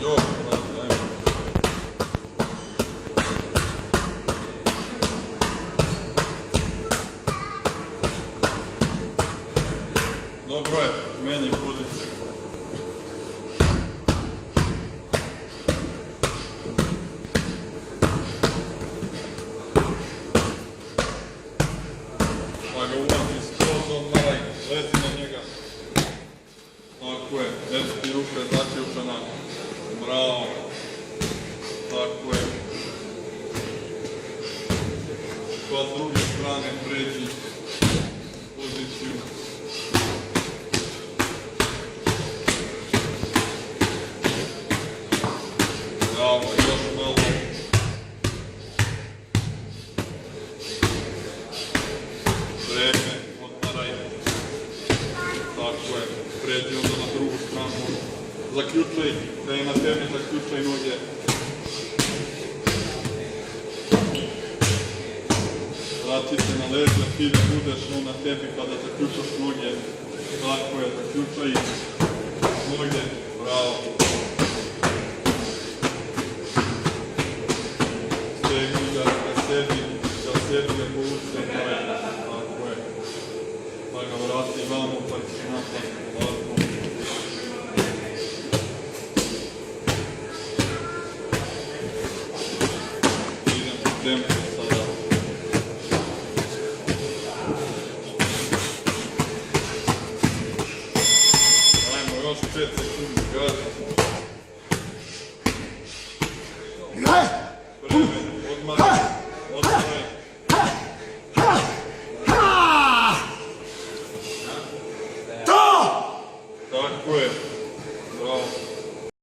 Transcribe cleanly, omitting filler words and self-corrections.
Dobro, ajmo. Dobro je, meni pozicija. Pa ga ulazi skroz, on malaj, leti na njega. Tako je, eto ti ruka je zaključana. Bravo. Tako je. Pa s druge strane pređi poziciju. Bravo, još malo. Vreme, odmaraj. Tako je, pređi onda na drugu stranu. Zaključaj, da je na tebi, zaključaj noge. Vrati se na leđa, ti da budeš na tebi kada zaključaš noge. Tako je, zaključaj noge. Bravo. Stegni ga ka sebi ga povuci. Tako je. Pa ga vrati vamo, pa ćeš napad. Ovako. Idem po tempu sada. Ajmo, još 5 sekundi, gazi. Vreme, odmaraj. Tako je. Bravo.